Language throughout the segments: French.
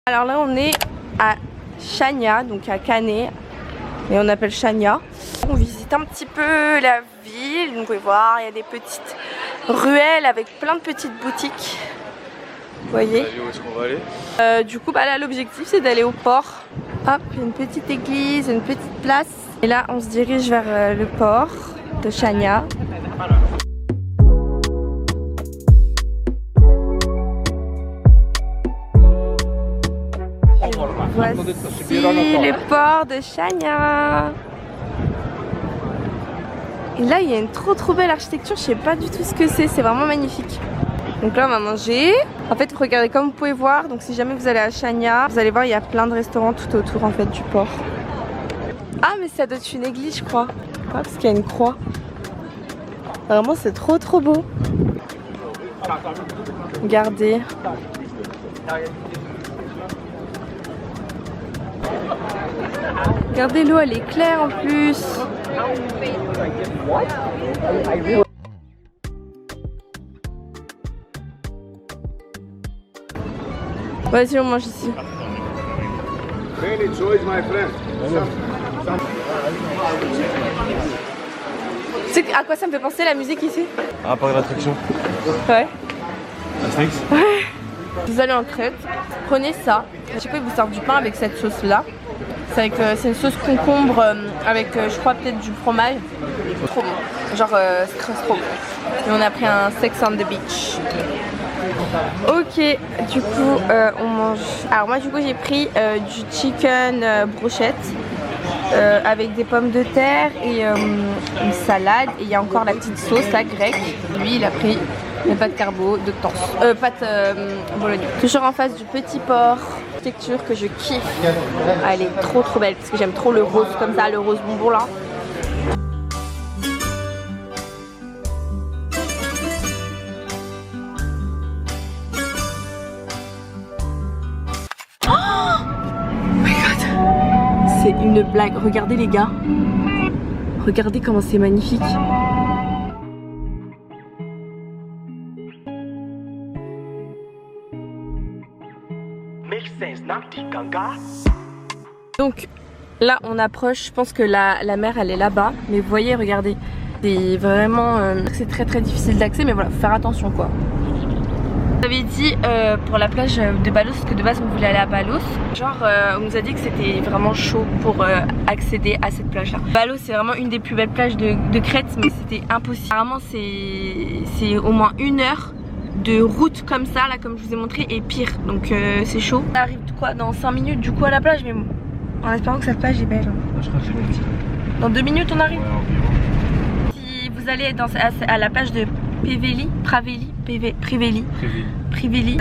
Alors là on est à Chania, donc à Canet, et on appelle Chania. On visite un petit peu la ville, donc vous pouvez voir, il y a des petites ruelles avec plein de petites boutiques. Vous voyez. Où est-ce qu'on va aller? Du coup bah là l'objectif c'est d'aller au port. Hop, une petite église, une petite place. Et là on se dirige vers le port de Chania. Voici le port de Chania. Et là il y a une trop belle architecture, je sais pas du tout ce que c'est vraiment magnifique. Donc là on va manger. En fait regardez comme vous pouvez voir, donc si jamais vous allez à Chania, vous allez voir il y a plein de restaurants tout autour en fait du port. Ah mais ça doit être une église je crois. Ah, parce qu'il y a une croix. Vraiment c'est trop beau. Regardez. Regardez l'eau, elle est claire en plus. Vas-y, on mange ici. Tu sais à quoi ça me fait penser la musique ici? Ah, par l'attraction. Ouais. Astérix? Ouais. Vous allez en Crète, prenez ça. Je sais pas, ils vous servent du pain avec cette sauce là. C'est une sauce concombre avec je crois peut-être du fromage. Trop bon. Genre c'est trop bon. Et on a pris un Sex on the Beach. Ok, du coup on mange. Alors moi du coup j'ai pris du chicken brochette avec des pommes de terre et une salade. Et il y a encore la petite sauce la grecque. Lui il a pris des pâtes carbo de temps. Pâtes bolognaise. Toujours en face du petit port. Architecture que je kiffe. Elle est trop belle parce que j'aime trop le rose comme ça, le rose bonbon là. C'est une blague, regardez les gars. Regardez comment c'est magnifique. Donc là on approche, je pense que la mer elle est là-bas. Mais vous voyez, regardez. C'est vraiment c'est très difficile d'accès, mais voilà, faut faire attention quoi. Vous avez dit pour la plage de Balos que de base on voulait aller à Balos. Genre on nous a dit que c'était vraiment chaud pour accéder à cette plage là. Balos c'est vraiment une des plus belles plages de Crète, mais c'était impossible. Apparemment c'est au moins 1 heure de route comme ça là, comme je vous ai montré, et pire. Donc c'est chaud. On arrive quoi dans 5 minutes du coup à la plage, mais bon, en espérant que cette plage est belle. Je crois que c'est petit. Dans 2 minutes on arrive. Ouais, si vous allez à la plage de Privéli,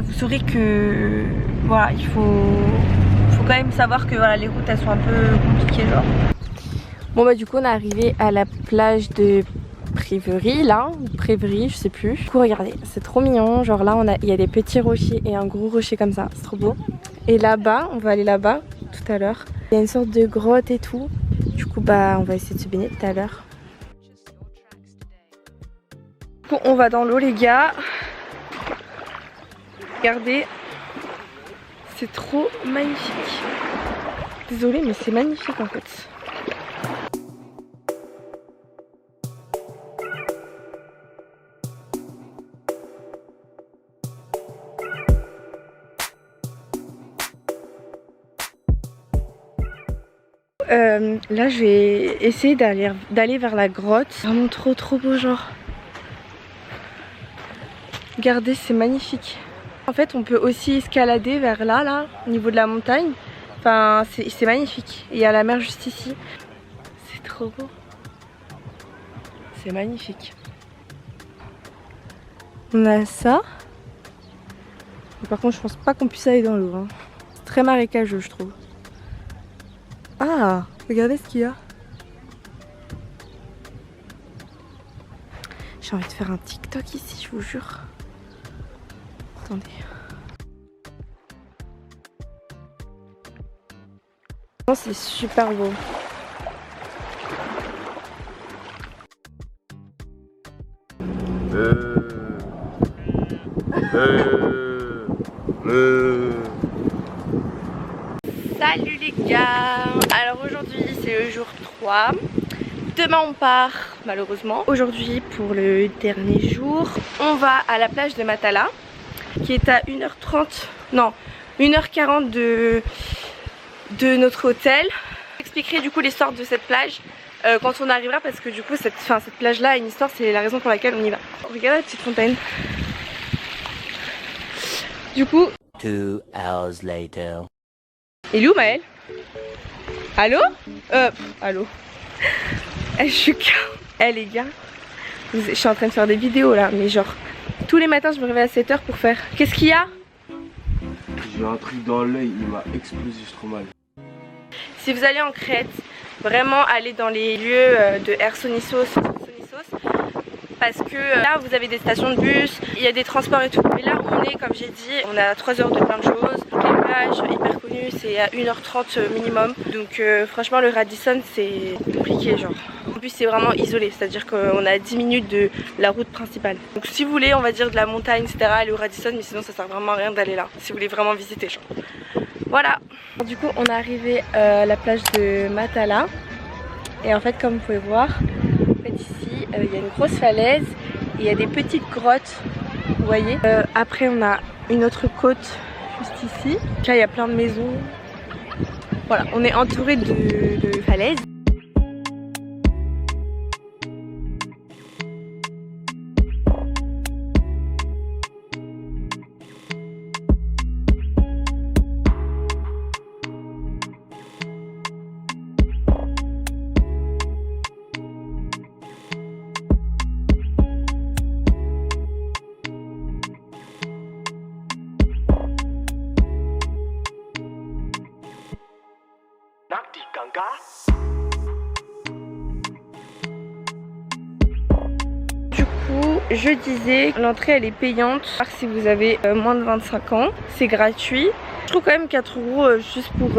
vous saurez que voilà, il faut quand même savoir que voilà, les routes elles sont un peu compliquées genre. Bon bah du coup on est arrivé à la plage de Privery là, Privery, je sais plus. Du coup regardez, c'est trop mignon, genre là il y a des petits rochers et un gros rocher comme ça, c'est trop beau. Et là-bas, on va aller là-bas tout à l'heure. Il y a une sorte de grotte et tout. Du coup bah on va essayer de se baigner tout à l'heure. On va dans l'eau les gars. Regardez, c'est trop magnifique. Désolée mais c'est magnifique en fait. Là je vais essayer d'aller vers la grotte. Vraiment trop beau genre. Regardez, c'est magnifique. En fait on peut aussi escalader vers là au niveau de la montagne. Enfin c'est magnifique. Et il y a la mer juste ici. C'est trop beau. C'est magnifique. On a ça. Mais par contre je pense pas qu'on puisse aller dans l'eau hein. C'est très marécageux je trouve. Ah, regardez ce qu'il y a. J'ai envie de faire un TikTok ici, je vous jure. Attendez. C'est super beau. le jour 3. Demain on part malheureusement. Aujourd'hui pour le dernier jour, on va à la plage de Matala qui est à 1h30, non 1h40 de notre hôtel. J'expliquerai du coup l'histoire de cette plage quand on arrivera parce que du coup cette plage là a une histoire, c'est la raison pour laquelle on y va. Regarde la petite fontaine. Du coup 2 hours later. Il est où Maëlle? Allô? Allô? Je suis les gars, je suis en train de faire des vidéos là, mais genre tous les matins je me réveille à 7 h pour faire. Qu'est-ce qu'il y a? J'ai un truc dans l'œil, il m'a explosé, je suis trop mal. Si vous allez en Crète, vraiment allez dans les lieux de Chersonissos, parce que là vous avez des stations de bus, il y a des transports et tout. Mais là où on est, comme j'ai dit, on a 3 heures de plein de choses. Les plages hyper connues, c'est à 1h30 minimum. Donc franchement le Radisson c'est compliqué genre. En plus c'est vraiment isolé, c'est-à-dire qu'on a 10 minutes de la route principale. Donc si vous voulez on va dire de la montagne etc, aller au Radisson, mais sinon ça sert vraiment à rien d'aller là. Si vous voulez vraiment visiter genre. Voilà. Du coup on est arrivé à la plage de Matala. Et en fait comme vous pouvez voir, en fait, ici il y a une grosse falaise et il y a des petites grottes, vous voyez. Après on a une autre côte juste ici. Là il y a plein de maisons. Voilà, on est entouré de falaises. Du coup, je disais, l'entrée elle est payante. Si vous avez moins de 25 ans, c'est gratuit. Je trouve quand même 4 € juste pour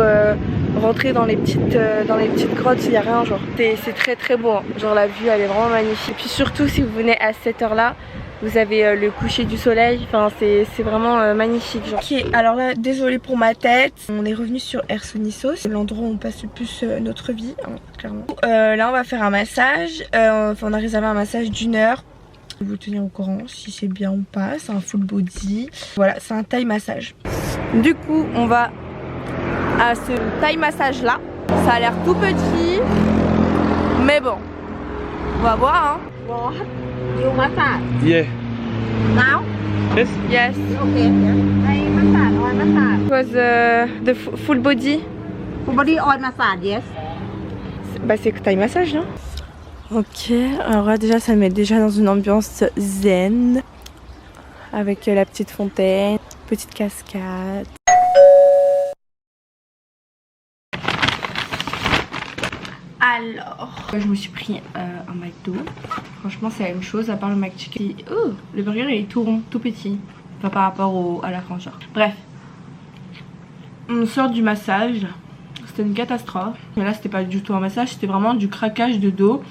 rentrer dans les petites grottes, il n'y a rien genre. C'est très très beau, hein. Genre la vue elle est vraiment magnifique. Et puis surtout si vous venez à cette heure là, vous avez le coucher du soleil, enfin c'est vraiment magnifique genre. Ok, alors là désolée pour ma tête, on est revenu sur Chersonissos, l'endroit où on passe le plus notre vie, hein, clairement. Là on va faire un massage, on a réservé un massage d'1 heure. Je vais vous tenir au courant si c'est bien ou pas, c'est un full body. Voilà, c'est un Thai massage. Du coup on va à ce Thai massage là, ça a l'air tout petit, mais bon, on va voir hein. You massage Yeah. now? Yes. Yes. Okay. I massage, oil massage. It was the full body. Full body oil massage, yes. Bah c'est Thai massage non? Ok, alors là déjà ça me met déjà dans une ambiance zen. Avec la petite fontaine, petite cascade. Alors, je me suis pris un McDo. Franchement c'est la même chose à part le McChicken. Oh, le burger il est tout rond, tout petit. Enfin par rapport à la France genre. Bref, on sort du massage. C'était une catastrophe. Mais là c'était pas du tout un massage, c'était vraiment du craquage de dos.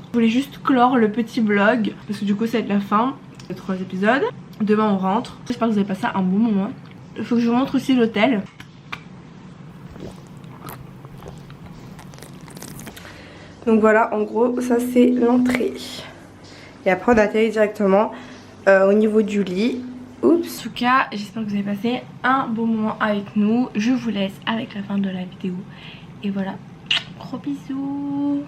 Je voulais juste clore le petit vlog parce que du coup ça va être la fin des 3 épisodes. Demain on rentre. J'espère que vous avez passé un bon moment. Il faut que je vous montre aussi l'hôtel. Donc voilà, en gros ça c'est l'entrée. Et après on atterrit directement au niveau du lit. Oups. En tout cas j'espère que vous avez passé un bon moment avec nous. Je vous laisse avec la fin de la vidéo. Et voilà, gros bisous.